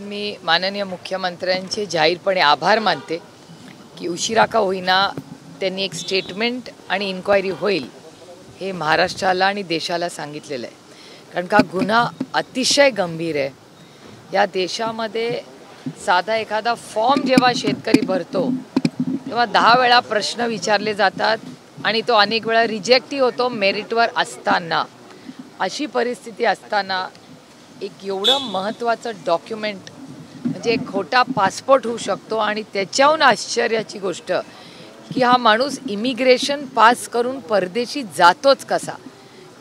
मी माननीय मुख्यमंत्र्यांचे जाहीरपणे आभार मानते की उशिरा का होईना त्यांनी एक स्टेटमेंट आणि इन्क्वायरी होईल हे महाराष्ट्राला आणि देशाला सांगितलेलं आहे. कारण का गुन्हा अतिशय गंभीर आहे. या देशामध्ये साधा एखादा फॉर्म जेव्हा शेतकरी भरतो तेव्हा 10 वेळा प्रश्न विचारले जातात आणि तो अनेक वेळा रिजेक्टही होतो मेरिटवर असताना. अशी परिस्थिती असताना एक एवढं महत्त्वाचं डॉक्युमेंट म्हणजे एक खोटा पासपोर्ट होऊ शकतो आणि त्याच्याहून आश्चर्याची गोष्ट की हा माणूस इमिग्रेशन पास करून परदेशी जातोच कसा.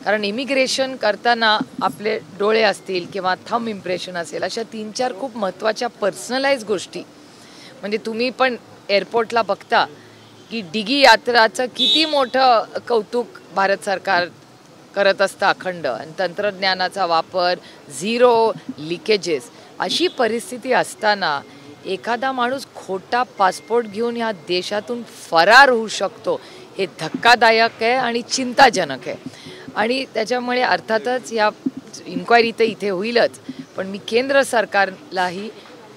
कारण इमिग्रेशन करताना आपले डोळे असतील किंवा थंब इम्प्रेशन असेल अशा 3-4 खूप महत्त्वाच्या पर्सनलाइज गोष्टी म्हणजे तुम्ही पण एअरपोर्टला बघता की डिगी यात्राचं किती मोठं कौतुक भारत सरकार करत असतं अखंड आणि तंत्रज्ञानाचा वापर, झिरो लिकेजेस. अशी परिस्थिती असताना एखादा माणूस खोटा पासपोर्ट घेऊन या देशातून फरार होऊ शकतो हे धक्कादायक आहे आणि चिंताजनक आहे. आणि त्याच्यामुळे अर्थातच या इन्क्वायरी तर इथे होईलच, पण मी केंद्र सरकारलाही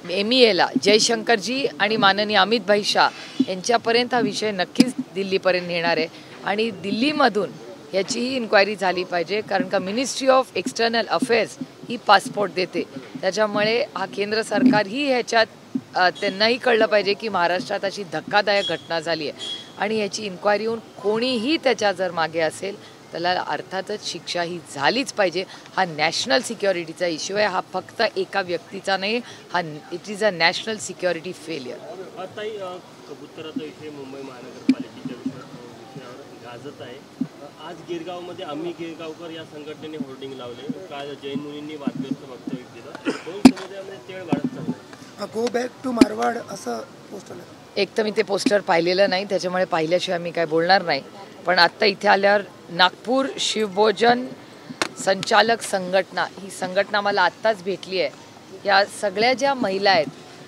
MEAला जयशंकरजी आणि माननीय अमित भाई शाह यांच्यापर्यंत हा विषय नक्कीच दिल्लीपर्यंत नेणार आहे आणि दिल्लीमधून याचीही इन्क्वायरी झाली पाहिजे. कारण का ministry of external affairs he passport देते. त्याच्यामुळे हा केंद्र सरकारही ह्याच्यात त्यांनाही कळलं पाहिजे की महाराष्ट्रात अशी धक्कादायक घटना झाली आहे आणि याची इन्क्वायरी होऊन कोणीही त्याच्या जर मागे असेल त्याला अर्थातच शिक्षा ही झालीच पाहिजे. हा नॅशनल सिक्युरिटीचा इश्यू आहे. हा फक्त एका व्यक्तीचा नाही, हा it is a national security failure. आताही कबुतराचा विषय मुंबई महानगरपालिकेच्या विषयावर गाजत आहे. आज गिरगावमध्ये आम्ही गिरगावकर या संघटनेने होर्डिंग लावले. काल जैन मुनींनी वादग्रस्त वक्तव्य दिलं. दोन समुदायामध्ये तेळ वाढत चाललं. गो बॅक टू मारवाड असं पोस्टर आहे. एक तर मी ते पोस्टर पाहिलेलं नाही, त्याच्यामुळे पाहिल्याशिवाय मी काय बोलणार नाही. पण आत्ता इथे आल्यावर नागपूर शिवभोजन संचालक संघटना ही संघटना मला आत्ताच भेटली आहे. या सगळ्या ज्या महिला आहेत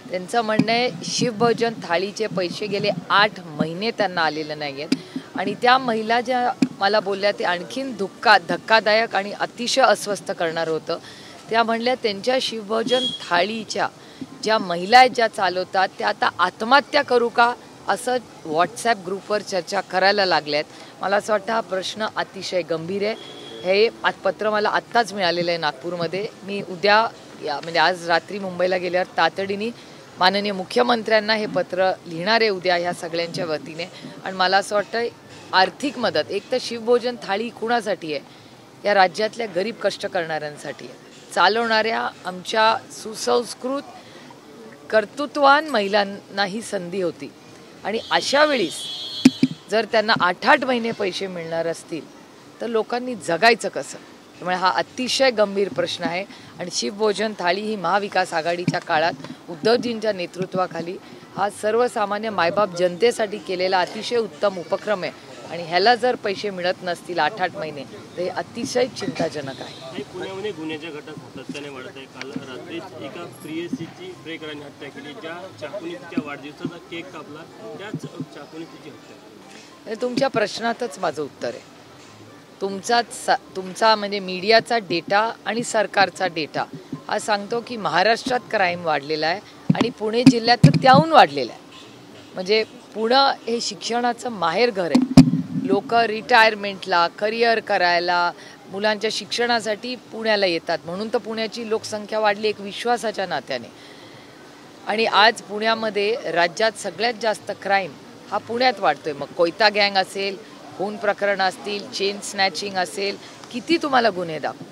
त्यांचं म्हणणं आहे शिवभोजन थाळीचे पैसे गेले 8 महिने त्यांना आलेले नाही आहेत आणि त्या महिला ज्या मला बोलल्या ते आणखीन धक्कादायक आणि अतिशय अस्वस्थ करणार होतं. त्या म्हणल्या त्यांच्या शिवभोजन थाळीच्या ज्या महिला आहेत ज्या चालवतात त्या आता आत्महत्या करू का असं व्हॉट्सॲप ग्रुपवर चर्चा करायला लागल्यात. मला असं वाटतं हा प्रश्न अतिशय गंभीर आहे. हे पत्र मला आत्ताच मिळालेलं आहे नागपूरमध्ये. मी उद्या म्हणजे आज रात्री मुंबईला गेल्यावर तातडीने माननीय मुख्यमंत्र्यांना हे पत्र लिहिणार आहे उद्या ह्या सगळ्यांच्या वतीने. आणि मला असं वाटतं आर्थिक मदत एक तर शिवभोजन थाळी कुणासाठी आहे, या राज्यातल्या गरीब कष्ट करणाऱ्यांसाठी आहे. चालवणाऱ्या आमच्या सुसंस्कृत कर्तृत्ववान महिलांना ही संधी होती आणि अशा वेळीस जर त्यांना 8-8 महिने पैसे मिळणार असतील तर लोकांनी जगायचं कसं. त्यामुळे हा अतिशय गंभीर प्रश्न आहे आणि शिवभोजन थाळी ही महाविकास आघाडीच्या काळात उद्धवजींच्या नेतृत्वाखाली हा सर्वसामान्य मायबाप जनतेसाठी केलेला अतिशय उत्तम उपक्रम आहे आणि ह्याला जर पैसे मिळत नसतील 8-8 महिने तर हे अतिशय चिंताजनक आहे. पुण्यामध्ये गुन्ह्याच्या घटना सातत्याने वाढत आहे. काल रात्रीच एका प्रियसीची प्रेकराने हत्या केली. ज्या चाकूने तिच्या वाढदिवसाचा केक कापला त्याच चाकूने तिची हत्या. तुमच्या प्रश्नातच माझं उत्तर आहे. तुमचा म्हणजे मीडियाचा डेटा आणि सरकारचा डेटा हा सांगतो की महाराष्ट्रात क्राईम वाढलेला आहे आणि पुणे जिल्ह्यात तर त्याहून वाढलेला आहे. म्हणजे पुणे हे शिक्षणाचं माहेरघर आहे. लोक रिटायरमेंटला करिअर करायला मुलांच्या शिक्षणासाठी पुण्याला येतात म्हणून तर पुण्याची लोकसंख्या वाढली एक विश्वासाच्या नात्याने. आणि आज पुण्यामध्ये राज्यात सगळ्यात जास्त क्राईम हा पुण्यात वाढतोय. मग कोयता गँग असेल, खून प्रकरण असतील, चेन स्नॅचिंग असेल, किती तुम्हाला गुन्हे दाखवू.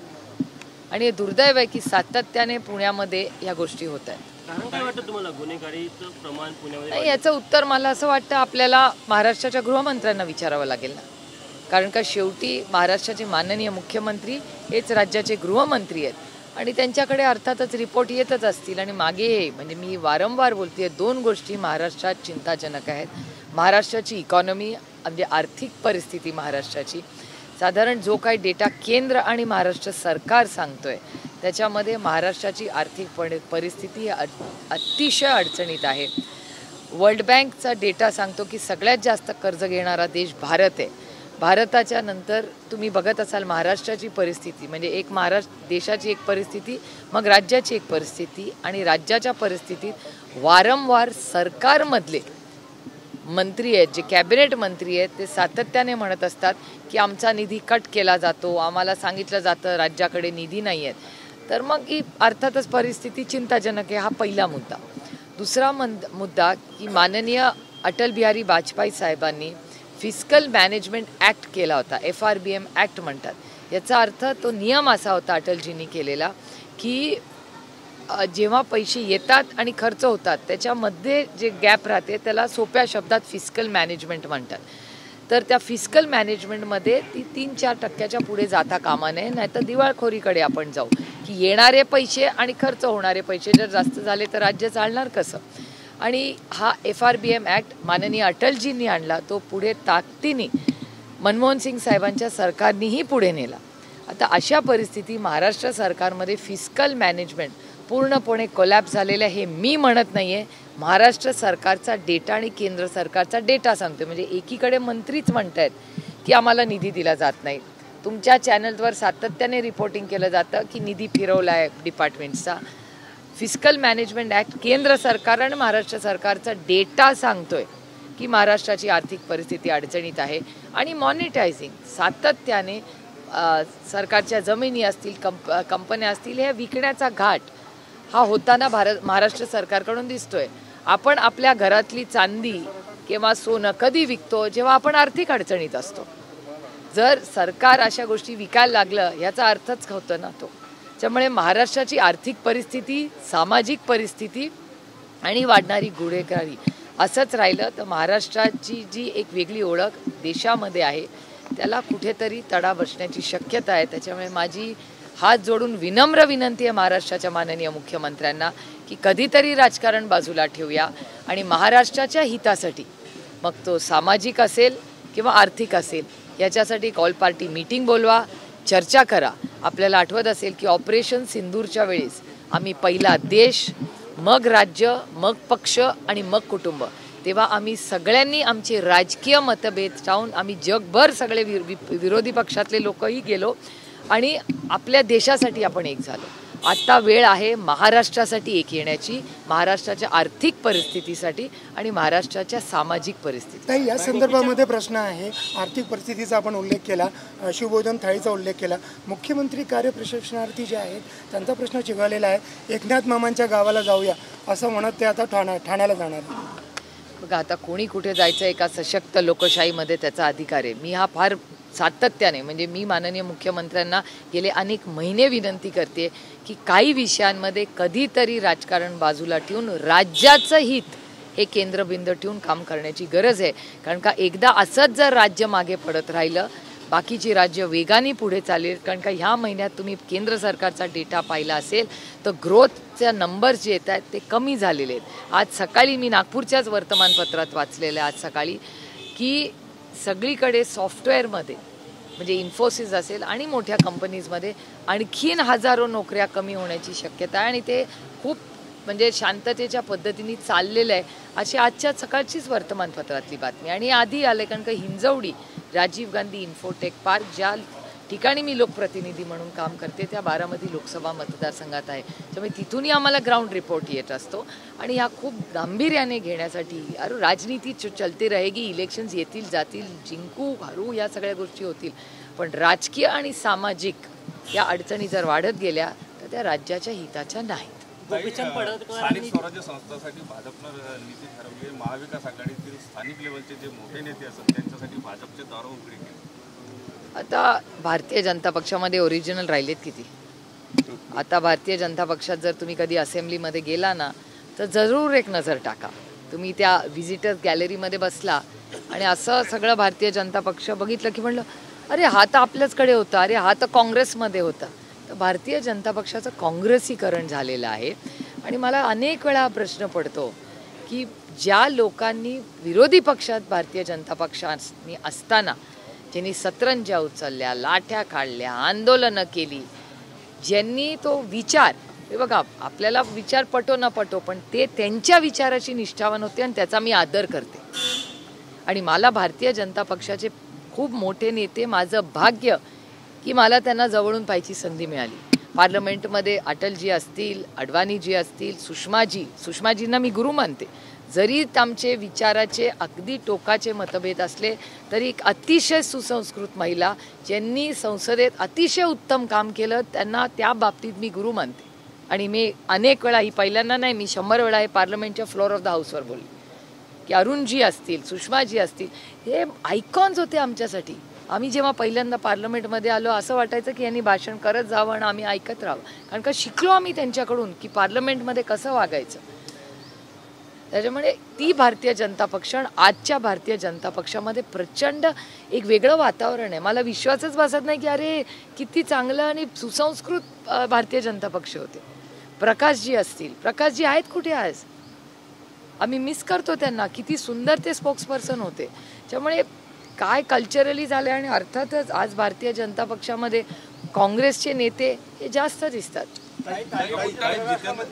आणि हे दुर्दैव आहे की सातत्याने पुण्यामध्ये ह्या गोष्टी होत आहेत. काय वाटतं तुम्हाला गुन्हेगारीचं प्रमाण पुण्यामध्ये? याचं उत्तर मला असं वाटतं आपल्याला महाराष्ट्राच्या गृहमंत्र्यांना विचारावं लागेल ना. कारण का शेवटी महाराष्ट्राचे माननीय मुख्यमंत्री हेच राज्याचे गृहमंत्री आहेत आणि त्यांच्याकडे अर्थातच रिपोर्ट येतच असतील. आणि मागे म्हणजे मी वारंवार बोलते 2 गोष्टी महाराष्ट्रात चिंताजनक आहेत. महाराष्ट्राची इकॉनॉमी म्हणजे आर्थिक परिस्थिती महाराष्ट्राची साधारण जो काही डेटा केंद्र आणि महाराष्ट्र सरकार सांगतोय त्याच्यामध्ये महाराष्ट्राची आर्थिक परिस्थिती अतिशय अडचणीत आहे. वर्ल्ड बँकचा डेटा सांगतो की सगळ्यात जास्त कर्ज घेणारा देश भारत आहे. भारताच्या नंतर तुम्ही बघत असाल महाराष्ट्राची परिस्थिती, म्हणजे एक महाराष्ट्र देशाची एक परिस्थिती, मग राज्याची एक परिस्थिती, आणि राज्याच्या परिस्थितीत वारंवार सरकारमधले मंत्री आहेत, जे कॅबिनेट मंत्री आहेत, ते सातत्याने म्हणत असतात की आमचा निधी कट केला जातो, आम्हाला सांगितलं जातं राज्याकडे निधी नाही आहेत. तर मग ही अर्थातच परिस्थिती चिंताजनक आहे. हा पहिला मुद्दा. दुसरा मुद्दा की माननीय अटल बिहारी वाजपेयी साहेबांनी फिस्कल मॅनेजमेंट ॲक्ट केला होता, FRBM ॲक्ट म्हणतात. याचा अर्थ तो नियम असा होता अटलजींनी केलेला की जेव्हा पैसे येतात आणि खर्च होतात त्याच्यामध्ये जे गॅप राहते त्याला सोप्या शब्दात फिस्कल मॅनेजमेंट म्हणतात. तर त्या फिस्कल मॅनेजमेंटमध्ये ती 3-4% पुढे जाता कामा नये, नाहीतर दिवाळखोरीकडे आपण जाऊ की येणारे पैसे आणि खर्च होणारे पैसे जर जास्त झाले तर राज्य चालणार कसं. आणि हा FRBM ॲक्ट माननीय अटलजींनी आणला, तो पुढे ताकदीने मनमोहन सिंग साहेबांच्या सरकारनेही पुढे नेला. आता अशा परिस्थिती महाराष्ट्र सरकारमध्ये फिस्कल मॅनेजमेंट पूर्णपणे कोलॅप्स झालेलं आहे. हे मी म्हणत नाही आहे, महाराष्ट्र सरकारचा डेटा आणि केंद्र सरकारचा डेटा सांगतो. म्हणजे एकीकडे मंत्रीच म्हणत आहेत की आम्हाला निधी दिला जात नाही, तुमच्या चॅनलवर सातत्याने रिपोर्टिंग केलं जातं की निधी फिरवला आहे डिपार्टमेंट्सचा. फिस्कल मॅनेजमेंट ॲक्ट केंद्र सरकार आणि महाराष्ट्र सरकारचा डेटा सांगतोय की महाराष्ट्राची आर्थिक परिस्थिती अडचणीत आहे. आणि मॉनिटायझिंग सातत्याने सरकारच्या जमिनी असतील, कंपन्या असतील, हे विकण्याचा घाट हा होताना महाराष्ट्र सरकारकडून दिसतोय. आपण आपल्या घरातली चांदी किंवा सोनं कधी विकतो? जेव्हा आपण आर्थिक अडचणीत असतो. जर सरकार अशा गोष्टी विकायला लागलं याचा अर्थच होतो ना तो. त्यामुळे महाराष्ट्राची आर्थिक परिस्थिती, सामाजिक परिस्थिती आणि वाढणारी गुन्हेगारी असंच राहिलं तर महाराष्ट्राची जी एक वेगळी ओळख देशामध्ये आहे त्याला कुठेतरी तडा बसण्याची शक्यता आहे. त्याच्यामुळे माझी हात जोडून विनम्र विनंती आहे महाराष्ट्राच्या माननीय मुख्यमंत्र्यांना की कधीतरी राजकारण बाजूला ठेवूया आणि महाराष्ट्राच्या हितासाठी, मग तो सामाजिक असेल किंवा आर्थिक असेल, याच्यासाठी ऑल पार्टी मीटिंग बोलवा, चर्चा करा. आपल्याला आठवत असेल की ऑपरेशन सिंदूरच्या वेळेस आम्ही पहिला देश, मग राज्य, मग पक्ष आणि मग कुटुंब, तेव्हा आम्ही सगळ्यांनी आमचे राजकीय मतभेद टाळून आम्ही जगभर सगळे विरोधी पक्षातले लोकही गेलो आणि आपल्या देशासाठी आपण एक झालो. आता वेळ आहे महाराष्ट्रासाठी एक येण्याची, महाराष्ट्राच्या आर्थिक परिस्थितीसाठी आणि महाराष्ट्राच्या सामाजिक परिस्थिती. ताई, या संदर्भामध्ये प्रश्न आहे. आर्थिक परिस्थितीचा आपण उल्लेख केला, शिवभोजन थाळीचा उल्लेख केला. मुख्यमंत्री कार्यप्रशिक्षणार्थी जे आहेत त्यांचा प्रश्न चिघळलेला आहे. एकनाथ मामांच्या गावाला जाऊया असं म्हणत ते आता ठाण्याला जाणार. बघा, आता कोणी कुठे जायचं, एका सशक्त लोकशाहीमध्ये त्याचा अधिकार आहे. मी हा फार सातत्याने, म्हणजे मी माननीय मुख्यमंत्र्यांना गेले अनेक महिने विनंती करते की काही विषयांमध्ये कधीतरी राजकारण बाजूला ठेवून राज्याचं हित हे केंद्रबिंदू ठेवून काम करण्याची गरज आहे. कारण का एकदा असंच जर राज्य मागे पडत राहिलं, बाकीची राज्य वेगाने पुढे चालेल. कारण का ह्या महिन्यात तुम्ही केंद्र सरकारचा डेटा पाहिला असेल तर ग्रोथच्या नंबर्स जे येत आहेत ते कमी झालेले आहेत. आज सकाळी मी नागपूरच्याच वर्तमानपत्रात वाचलेलं आहे आज सकाळी की सगळीकडे सॉफ्टवेअरमध्ये, म्हणजे इन्फोसिस असेल आणि मोठ्या कंपनीजमध्ये आणखीन हजारो नोकऱ्या कमी होण्याची शक्यता आहे. आणि ते खूप म्हणजे शांततेच्या पद्धतीने चाललेलं आहे अशी आजच्या सकाळचीच वर्तमानपत्रातली बातमी. आणि आधी आले, कारण का हिंजवडी राजीव गांधी इन्फोटेक पार्क ज्या ठिकाणी मी लोकप्रतिनिधी म्हणून काम करते त्या बारामती लोकसभा मतदारसंघात आहे. त्यामुळे तिथूनही आम्हाला ग्राउंड रिपोर्ट येत असतो आणि ह्या खूप गांभीर्याने घेण्यासाठी, अरे राजनीती चलती रहेगी, इलेक्शन्स येतील जातील, जिंकू हरू या सगळ्या गोष्टी होतील, पण राजकीय आणि सामाजिक या अडचणी जर वाढत गेल्या तर त्या राज्याच्या हिताच्या नाहीत. स्थानिक स्वराज्य संस्थांसाठी भाजपनं नीती ठरवली. महाविकास आघाडीतील स्थानिक लेवलचे जे मोठे नेते असतात त्यांच्यासाठी भाजपचे दार उघडे केले. आता भारतीय जनता पक्षामध्ये ओरिजिनल राहिलेत किती? आता भारतीय जनता पक्षात जर तुम्ही कधी असेंब्लीमध्ये गेला ना तर जरूर एक नजर टाका. तुम्ही त्या व्हिजिटर्स गॅलरीमध्ये बसला आणि असं सगळं भारतीय जनता पक्ष बघितलं की म्हणलं अरे हा तर आपल्याचकडे होता, अरे हा तर काँग्रेसमध्ये होता. तर भारतीय जनता पक्षाचं काँग्रेसीकरण झालेलं आहे. आणि मला अनेक वेळा प्रश्न पडतो की ज्या लोकांनी विरोधी पक्षात भारतीय जनता पक्षाने असताना ज्यांनी सतरंज्या उचलल्या, लाठ्या काढल्या, आंदोलनं केली, ज्यांनी तो विचार, हे बघा आपल्याला विचार पटो न पटो पण ते त्यांच्या विचाराशी निष्ठावान होते आणि त्याचा मी आदर करते. आणि मला भारतीय जनता पक्षाचे खूप मोठे नेते, माझं भाग्य की मला त्यांना जवळून पाहायची संधी मिळाली. पार्लमेंटमध्ये अटलजी असतील, अडवाणीजी असतील, सुषमाजींना मी गुरु मानते. जरी आमचे विचाराचे अगदी टोकाचे मतभेद असले तरी एक अतिशय सुसंस्कृत महिला ज्यांनी संसदेत अतिशय उत्तम काम केलं, त्यांना त्या बाबतीत मी गुरु मानते. आणि मी अनेक वेळा, ही पहिल्यांदा नाही, मी 100 वेळा हे पार्लमेंटच्या फ्लोअर ऑफ द हाऊसवर बोलले की अरुणजी असतील, सुषमाजी असतील, हे आयकॉन्स होते आमच्यासाठी. आम्ही जेव्हा पहिल्यांदा पार्लमेंटमध्ये आलो असं वाटायचं की यांनी भाषण करत जावं आणि आम्ही ऐकत राहावं, कारण का शिकलो आम्ही त्यांच्याकडून की पार्लमेंटमध्ये कसं वागायचं. त्याच्यामुळे ती भारतीय जनता पक्ष आणि आजच्या भारतीय जनता पक्षामध्ये प्रचंड एक वेगळं वातावरण आहे. मला विश्वासच बसत नाही की अरे किती चांगलं आणि सुसंस्कृत भारतीय जनता पक्ष होते. प्रकाशजी असतील, प्रकाशजी आहेत कुठे आज, आम्ही मिस करतो त्यांना. किती सुंदर ते स्पोक्सपर्सन होते. त्यामुळे काय कल्चरली झाले. आणि अर्थातच आज भारतीय जनता पक्षामध्ये काँग्रेसचे नेते हे जास्त दिसतात.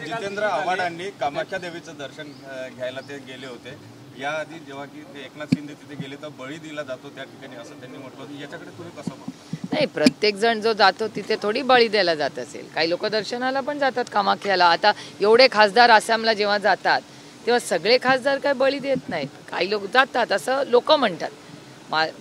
जितेंद्र आव्हाडांनी कामाख्या देवीचं दर्शन घ्यायला ते गेले होते. याआधी जेव्हा की एकनाथ शिंदे तिथे गेले तर बळी दिला जातो त्या ठिकाणी असं त्यांनी म्हटलं होतं. याच्याकडे तुम्ही कसं बघता? नाही, प्रत्येक जण जो जातो तिथे थोडी बळी द्यायला जात असेल. काही लोक दर्शनाला पण जातात कामाख्याला. आता एवढे खासदार आसामला जेव्हा जातात तेव्हा सगळे खासदार काय बळी देत नाहीत, काही लोक जातात असं लोक म्हणतात.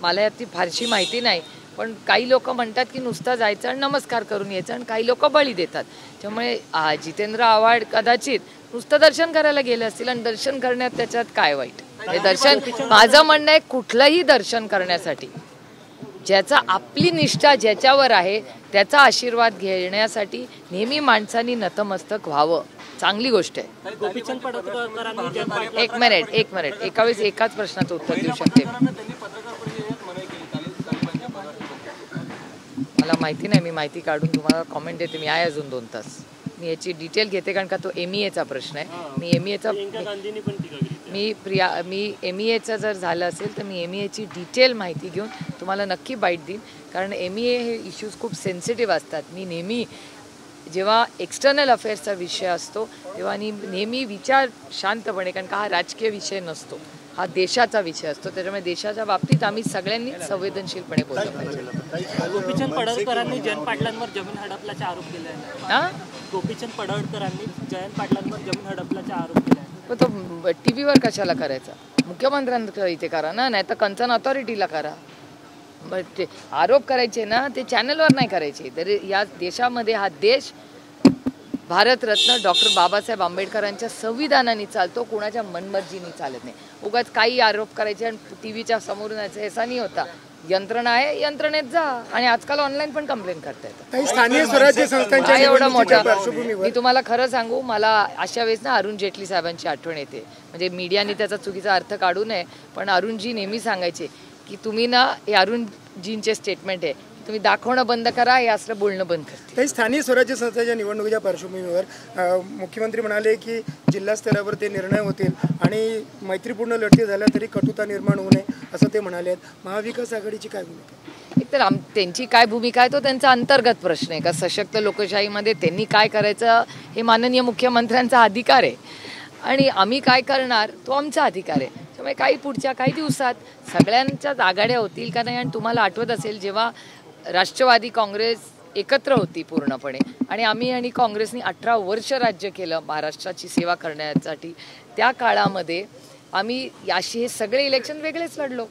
मला याची फारशी माहिती नाही, पण काही लोक म्हणतात की नुसतं जायचं आणि नमस्कार करून यायचं, आणि काही लोक बळी देतात. त्यामुळे जितेंद्र आव्हाड कदाचित नुसतं दर्शन करायला गेले असतील, आणि दर्शन करण्यात त्याच्यात काय वाईट. हे दर्शन, माझं म्हणणं आहे कुठलंही दर्शन करण्यासाठी ज्याचा आपली निष्ठा ज्याच्यावर आहे त्याचा आशीर्वाद घेण्यासाठी नेहमी माणसांनी नतमस्तक व्हावं. चांगली गोष्ट आहे. एक मिनिट एका वेळेस एकाच प्रश्नाचं उत्तर देऊ शकते. मला माहिती नाही, मी माहिती काढून तुम्हाला कॉमेंट देते. मी आहे अजून 2 तास. मी याची डिटेल घेते कारण का तो MEAचा प्रश्न आहे. मी MEAचं जर झालं असेल तर मी MEAची डिटेल माहिती घेऊन तुम्हाला नक्की बाईट देईन. कारण MEA हे इश्यूज खूप सेन्सिटिव्ह असतात. मी नेहमी जेव्हा एक्सटर्नल अफेअर्सचा विषय असतो तेव्हा नेहमी विचार शांतपणे, कारण का हा राजकीय विषय नसतो, हा देशाचा विषय असतो. त्याच्यामुळे देशाच्या बाबतीत आम्ही सगळ्यांनी संवेदनशीलपणे बोललं पाहिजे. गोपीचंद पडळकरांनी जयंत पाटलांवर जमीन हडपल्याचा आरोप केला आहे. गोपीचंद पडळकरांनी जयंत पाटलांवर जमीन हडपल्याचा आरोप केला आहे. तो टीव्हीवर कशाला करायचा? मुख्यमंत्र्यांकडे इथे करा ना, नाही तर कन्सर्न अथॉरिटीला करा. ते आरोप करायचे ना ते चॅनलवर नाही करायचे. तर या देशामध्ये हा देश भारतरत्न डॉक्टर बाबासाहेब आंबेडकरांच्या संविधानाने चालतो, कुणाच्या मनमर्जीने चालत नाही. उगाच काही आरोप करायचे आणि टीव्हीच्या समोरून यायचं असा नाही होता. यंत्रणा आहे, यंत्रणेत जा. आणि आजकाल ऑनलाईन पण कंप्लेंट करता येतं. स्थानिक स्वराज्य संस्थांच्या एवढं मोठं मी तुम्हाला खरं सांगू, मला अशा वेळेस ना अरुण जेटली साहेबांची आठवण येते. म्हणजे मीडियाने त्याचा चुकीचा अर्थ काढू नये, पण अरुणजी नेहमी सांगायचे की तुम्ही ना, हे अरुणजींचे स्टेटमेंट आहे, तुम्ही दाखवणं बंद करा, हे असलं बोलणं बंद करते. काही स्थानिक स्वराज्य संस्थेच्या निवडणुकीच्या पार्श्वभूमीवर मुख्यमंत्री म्हणाले की जिल्हा स्तरावर ते निर्णय होतील आणि मैत्रीपूर्ण लढती झाल्या तरी कटुता निर्माण होऊ नये असं ते म्हणाले. महाविकास आघाडीची काय भूमिका? एकतर त्यांची काय भूमिका आहे तो त्यांचा अंतर्गत प्रश्न आहे. का सशक्त लोकशाहीमध्ये त्यांनी काय करायचं हे माननीय मुख्यमंत्र्यांचा अधिकार आहे, आणि आम्ही काय करणार तो आमचा अधिकार आहे. त्यामुळे काही पुढच्या काही दिवसात सगळ्यांच्याच आघाड्या होतील का नाही. आणि तुम्हाला आठवत असेल जेव्हा राष्ट्रवादी काँग्रेस एकत्र होती पूर्णपणे, आणि आम्ही आणि काँग्रेसनी 18 वर्ष राज्य केलं महाराष्ट्राची सेवा करण्यासाठी, त्या काळामध्ये आम्ही याशी हे सगळे इलेक्शन वेगळेच लढलो.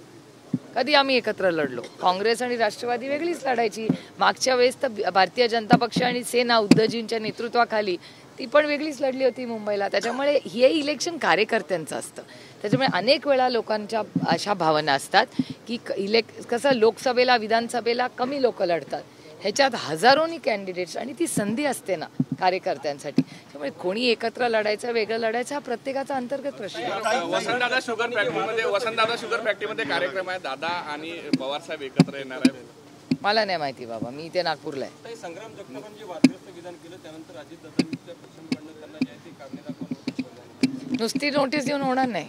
कधी आम्ही एकत्र लढलो? काँग्रेस आणि राष्ट्रवादी वेगळीच लढायची. मागच्या वेळेस तर भारतीय जनता पक्ष आणि सेना उद्धवजींच्या नेतृत्वाखाली ती पण वेगळीच लढली होती मुंबईला. त्याच्यामुळे हे इलेक्शन कार्यकर्त्यांचं असतं. त्याच्यामुळे अनेक वेळा लोकांच्या अशा भावना असतात की कसं लोकसभेला विधानसभेला कमी लोक लढतात, ह्याच्यात हजारोनी कॅन्डिडेट्स, आणि ती संधी असते ना कार्यकर्त्यांसाठी. त्यामुळे कोणी एकत्र लढायचं वेगळं लढायचं हा प्रत्येकाचा अंतर्गत प्रश्न आहे. वसंतदादा शुगर फॅक्टरीमध्ये कार्यक्रम आहे. दादा आणि पवार साहेब एकत्र येणार आहे. मला नाही माहिती बाबा, मी इथे नागपूरला आहे. संग्राम जगतापांनी वादग्रस्त विधान केलं, त्यानंतर अजितदादांच्या पक्षाकडनं त्यांना जे ती काढणे दाखवून नुसती नोटीस देऊन होणार नाही,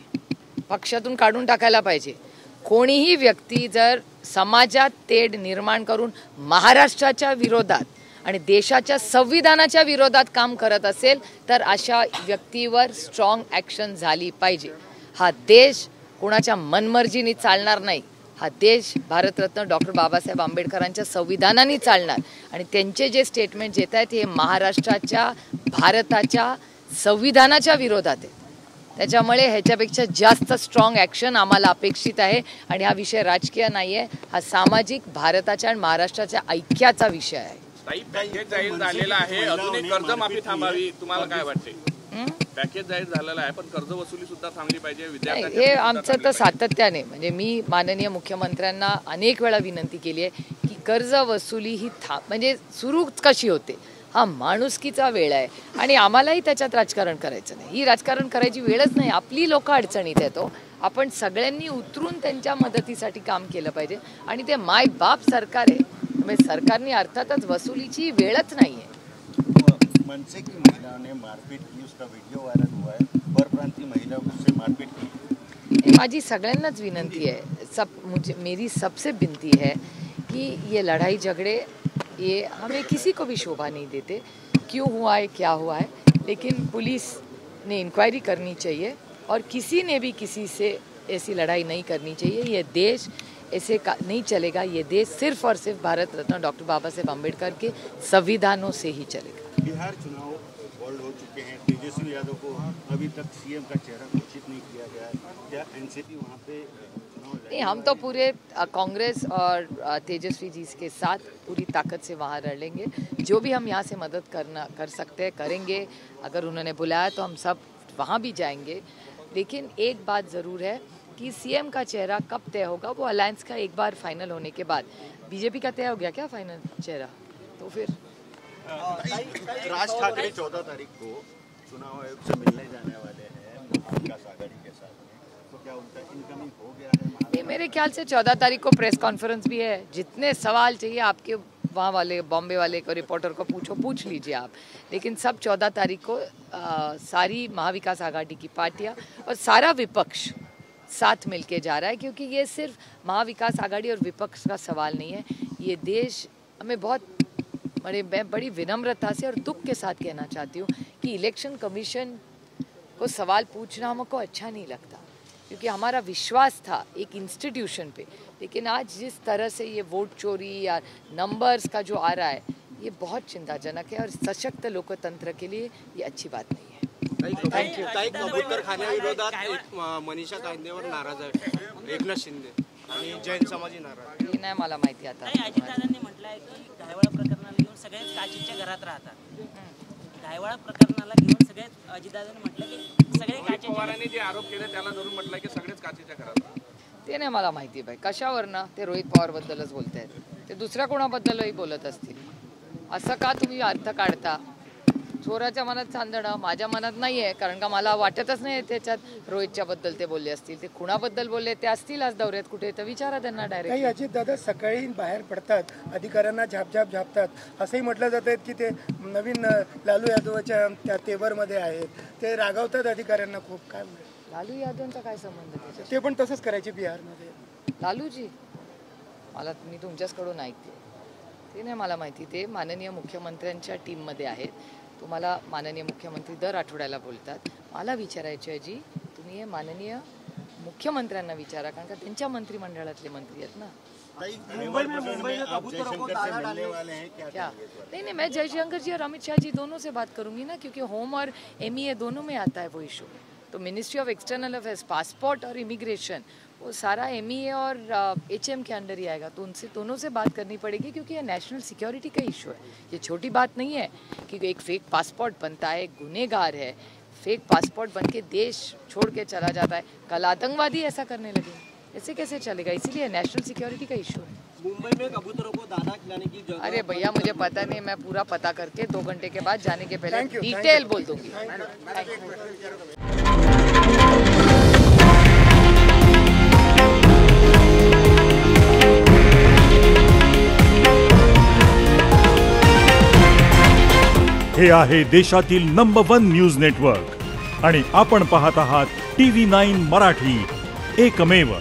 पक्षातून काढून टाकायला पाहिजे. कोणीही व्यक्ती जर समाजात तेढ निर्माण करून महाराष्ट्राच्या विरोधात आणि देशाच्या संविधानाच्या विरोधात काम करत असेल तर अशा व्यक्तीवर स्ट्रॉंग ॲक्शन झाली पाहिजे. हा देश कोणाच्या मनमर्जीने चालणार नाही. हा देश भारतरत्न डॉक्टर बाबासाहेब आंबेडकरांच्या संविधानाने चालणार आणि त्यांचे जे स्टेटमेंट येत आहेत हे महाराष्ट्राच्या भारताच्या संविधानाच्या विरोधात आहे. त्याच्यामुळे ह्याच्यापेक्षा जास्त स्ट्रॉंग ॲक्शन आम्हाला अपेक्षित आहे आणि हा विषय राजकीय नाही आहे, हा सामाजिक भारताच्या आणि महाराष्ट्राच्या ऐक्याचा विषय आहे. पॅकेज जाहीर झालेला आहे, अजूनही कर्जमाफी थांबावी, तुम्हाला काय वाटते? पॅकेज जाहीर झालेलं आहे पण कर्ज वसुली सुद्धा थांबली पाहिजे. हे आमचं तर सातत्याने म्हणजे मी माननीय मुख्यमंत्र्यांना अनेक वेळा विनंती केली आहे की कर्ज वसुली ही म्हणजे सुरूच कशी होते, हा माणुसकीचा वेळ आहे आणि आम्हालाही त्याच्यात राजकारण करायचं नाही. ही राजकारण करायची वेळच नाही. आपली लोक अडचणीत येतो, आपण सगळ्यांनी उतरून त्यांच्या मदतीसाठी काम केलं पाहिजे आणि ते माय बाप सरकार आहे, म्हणजे सरकारने अर्थातच वसुलीची वेळच नाही आहे. मनसे की महिला ने मारपीट की, उसका वीडियो वायरल हुआ है, परप्रांतीय महिला उससे मारपीट की. माझी सगळ्यांनाच विनंती है, मेरी सबसे विनती है कि ये लड़ाई झगड़े ये हमें किसी को भी शोभा नहीं देते. क्यों हुआ है, क्या हुआ है, लेकिन पुलिस ने इंक्वायरी करनी चाहिए और किसी ने भी किसी से ऐसी लड़ाई नहीं करनी चाहिए. ये देश ऐसे नहीं चलेगा. ये देश सिर्फ और सिर्फ भारत रत्न डॉक्टर बाबा साहेब आम्बेडकर के संविधानों से ही चलेगा. बिहार चुनाव होल्ड हो चुके हैं. तेजस्वी यादव को अभी तक सीएम का चेहरा घोषित नहीं किया गया है. क्या एनसीपी वहाँ पे चुनाव नहीं, हम तो पूरे कांग्रेस और तेजस्वी जी के साथ पूरी ताकत से वहाँ रह लेंगे. जो भी हम यहाँ से मदद कर सकते हैं करेंगे. अगर उन्होंने बुलाया तो हम सब वहाँ भी जाएंगे. लेकिन एक बात ज़रूर है कि सीएम का चेहरा कब तय होगा वो अलायंस का एक बार फाइनल होने के बाद. बीजेपी का तय हो गया क्या फाइनल चेहरा? तो फिर राज ठाकरे 14 तारीख को चुनाव आयोग से मिलने जाने वाले हैं महाविकास आघाड़ी के साथ में, तो क्या उनका इनकमिंग हो गया है? नहीं, मेरे ख्याल से 14 तारीख को प्रेस कॉन्फ्रेंस भी है. जितने सवाल चाहिए आपके वहाँ वाले बॉम्बे वाले को रिपोर्टर को पूछ लीजिए आप. लेकिन सब 14 तारीख को सारी महाविकास आघाड़ी की पार्टियाँ और सारा विपक्ष साथ मिलके जा रहा है, क्योंकि ये सिर्फ महाविकास आघाड़ी और विपक्ष का सवाल नहीं है. ये देश हमें बहुत बड़ी विनम्रता से और दुख के साथ कहना चाहती हूँ कि इलेक्शन कमीशन को सवाल पूछना हमको अच्छा नहीं लगता, क्योंकि हमारा विश्वास था एक इंस्टीट्यूशन पे. लेकिन आज जिस तरह से ये वोट चोरी या नंबर्स का जो आ रहा है ये बहुत चिंताजनक है और सशक्त लोकतंत्र के लिए ये अच्छी बात नहीं है. थँक्यू. कबूतरखान्याविरोधात मनीषा कायदेवर नाराज आहे एकनाथ शिंदे आणि जैन समाजी नाराज. हे नाही मला माहिती आता. अजितदादांनी म्हटलंय की गायवाळा प्रकरणाला घेऊन सगळेच काचेच्या घरात राहतात. गायवाळा प्रकरणाला घेऊन सगळेच अजितदादांनी म्हटलं की सगळे पवारांनी जे आरोप केले त्याला धरून म्हटलं की सगळेच काचेच्या घरात. ते नाही मला माहिती बाई. कशावरनं ते रोहित पवारबद्दलच बोलत आहेत, ते दुसऱ्या कोणाबद्दलही बोलत असतील. असं का तुम्ही अर्थ काढता? चोराच्या मनात चांदणं माझ्या मनात नाही आहे, कारण का मला वाटतच नाही त्याच्यात रोहितच्या बद्दल ते बोलले असतील. ते कुणाबद्दल बोलले ते असतील आज दौऱ्यात कुठे तर विचारा त्यांना डायरेक्ट. काही अजितदादा सकाळी बाहेर पडतात, अधिकाऱ्यांना झापतात, असंही म्हटलं जात आहे की ते नवीन लालू यादवच्या त्या तेवरमध्ये आहेत, ते रागावतात अधिकाऱ्यांना खूप. काय लालू यादवचा काय संबंध त्याच्यात? ते पण तसंच करायचे बिहारमध्ये. लालूजी मी तुमच्याचकडून ऐकते, ते नाही मला माहिती. ते माननीय मुख्यमंत्र्यांच्या टीममध्ये आहेत. तुम्हाला माननीय मुख्यमंत्री दर आठवड्याला बोलतात. मला विचारायचे अजी, तुम्ही हे माननीय मुख्यमंत्र्यांना विचारा, कारण का त्यांच्या मंत्रिमंडळातले मंत्री आहेत ना. मुंबई में आप जयशंकर से मिलने वाले हैं क्या? नहीं, मैं जयशंकर जी और अमित शाह जी दोनों से बात करूंगी ना, क्योंकि होम और MEA दोनों में आता है वो इशू. तो ministry of external affairs, passport और इमिग्रेशन, वो सारा MEA और HM के अंडर ही आएगा. तो उनसे दोनों से बात करनी पड़ेगी, क्योंकि ये नेशनल सिक्योरिटी का इशू है. ये छोटी बात नहीं है कि एक फेक पासपोर्ट बनता है, गुनहगार है, फेक पासपोर्ट बन के देश छोड़ के चला जाता है. कल आतंकवादी ऐसा करने लगे, ऐसे कैसे चलेगा? इसीलिए नेशनल सिक्योरिटी का इशू है. मुंबई में कबूतरों को दाना खिलाने की जगह. अरे भैया मुझे पता नहीं, मैं पूरा पता करके 2 घंटे के बाद जाने के पहले डिटेल बोल दूंगी. हे आहे देशातील नंबर 1 न्यूज नेटवर्क आणि आपण पाहत आहात TV9 मराठी, एकमेव.